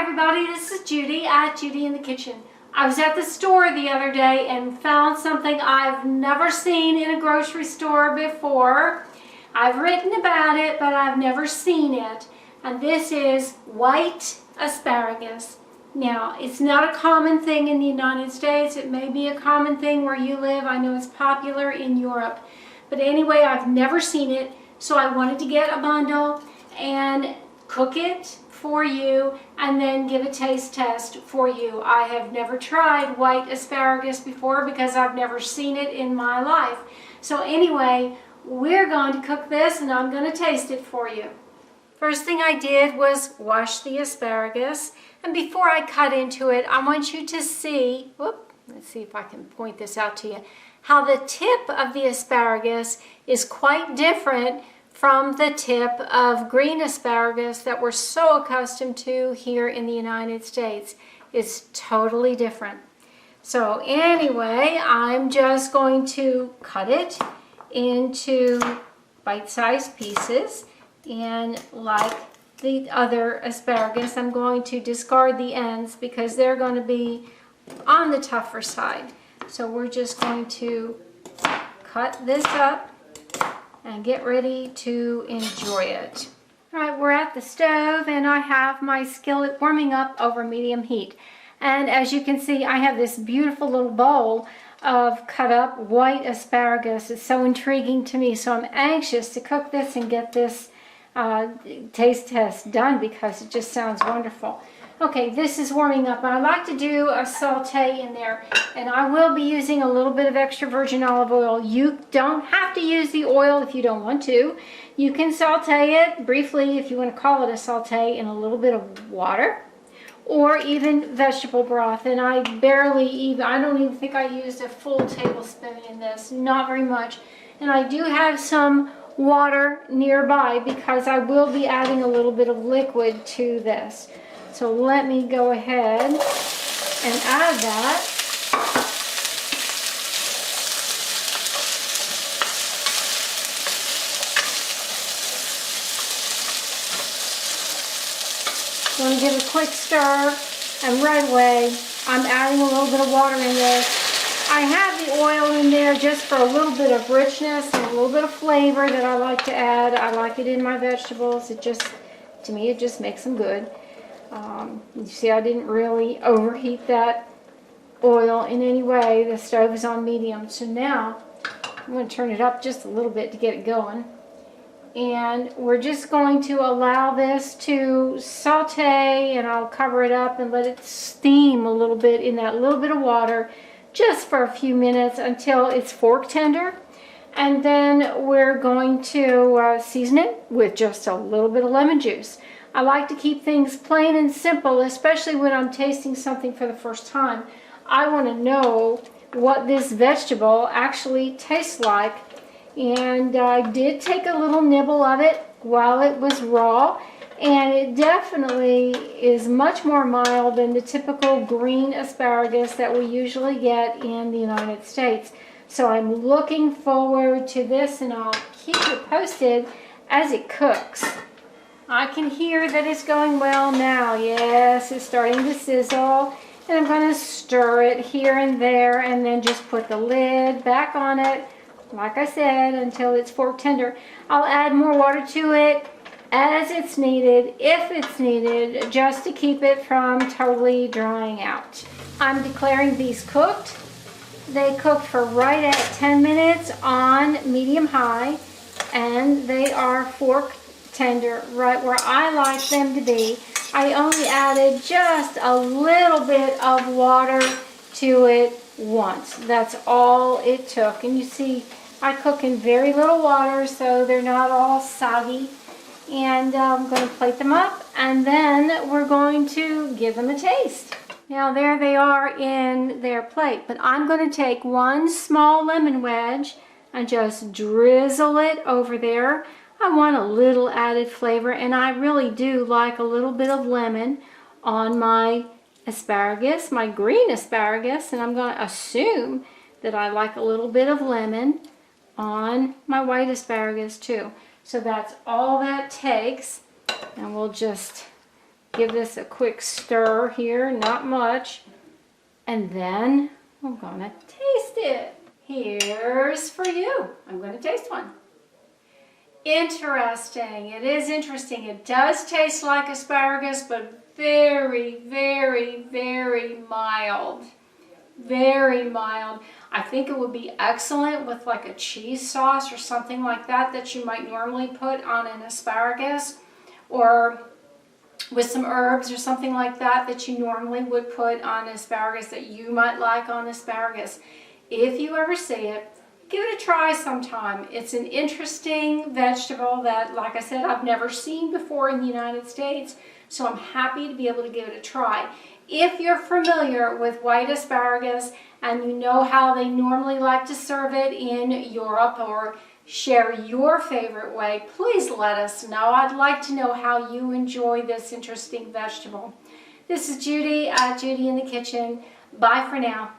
everybody, this is Judy at Judy in the Kitchen. I was at the store the other day and found something I've never seen in a grocery store before. I've written about it, but I've never seen it. And this is white asparagus. Now, it's not a common thing in the United States. It may be a common thing where you live. I know it's popular in Europe. But anyway, I've never seen it, so I wanted to get a bundle and cook it for you and then give a taste test for you. I have never tried white asparagus before because I've never seen it in my life. So anyway, we're going to cook this and I'm going to taste it for you. First thing I did was wash the asparagus, and before I cut into it, I want you to see, let's see if I can point this out to you, how the tip of the asparagus is quite different from the tip of green asparagus that we're so accustomed to here in the United States. It's totally different. So anyway, I'm just going to cut it into bite-sized pieces, and like the other asparagus, I'm going to discard the ends because they're going to be on the tougher side. So we're just going to cut this up and get ready to enjoy it. All right, we're at the stove and I have my skillet warming up over medium heat. And as you can see, I have this beautiful little bowl of cut up white asparagus. It's so intriguing to me, so I'm anxious to cook this and get this taste test done because it just sounds wonderful. Okay, this is warming up, and I like to do a saute in there, and I will be using a little bit of extra virgin olive oil. You don't have to use the oil if you don't want to. You can saute it briefly, if you want to call it a saute, in a little bit of water, or even vegetable broth. And I don't even think I used a full tablespoon in this, not very much. And I do have some water nearby because I will be adding a little bit of liquid to this. So let me go ahead and add that. I'm going to give it a quick stir, and right away I'm adding a little bit of water in this. I have the oil in there just for a little bit of richness and a little bit of flavor that I like to add. I like it in my vegetables. To me, it just makes them good. You see, I didn't really overheat that oil in any way. The stove is on medium. So now I'm going to turn it up just a little bit to get it going. And we're just going to allow this to saute, and I'll cover it up and let it steam a little bit in that little bit of water just for a few minutes until it's fork tender. And then we're going to season it with just a little bit of lemon juice. I like to keep things plain and simple, especially when I'm tasting something for the first time. I want to know what this vegetable actually tastes like. And I did take a little nibble of it while it was raw, and it definitely is much more mild than the typical green asparagus that we usually get in the United States. So I'm looking forward to this, and I'll keep you posted as it cooks. I can hear that it's going well now. Yes, it's starting to sizzle. And I'm going to stir it here and there and then just put the lid back on it, like I said, until it's fork tender. I'll add more water to it as it's needed, if it's needed, just to keep it from totally drying out. I'm declaring these cooked. They cooked for right at 10 minutes on medium high, and they are fork tender right where I like them to be. I only added just a little bit of water to it once. That's all it took. And you see, I cook in very little water so they're not all soggy. And I'm going to plate them up, and then we're going to give them a taste. Now there they are in their plate, but I'm going to take one small lemon wedge and just drizzle it over there. I want a little added flavor, and I really do like a little bit of lemon on my asparagus, my green asparagus, and I'm going to assume that I like a little bit of lemon on my white asparagus too. So that's all that takes, and we'll just Give this a quick stir here, not much. And then I'm gonna taste it. Here's for you. I'm gonna taste one. Interesting. It is interesting. It does taste like asparagus, but very, very, very mild. Very mild. I think it would be excellent with like a cheese sauce or something like that that you might normally put on an asparagus, or with some herbs or something like that that you normally would put on asparagus that you might like on asparagus. If you ever see it, give it a try sometime. It's an interesting vegetable that, like I said, I've never seen before in the United States, so I'm happy to be able to give it a try. If you're familiar with white asparagus and you know how they normally like to serve it in Europe, or share your favorite way, please let us know. I'd like to know how you enjoy this interesting vegetable. This is Judy at Judy in the Kitchen. Bye for now.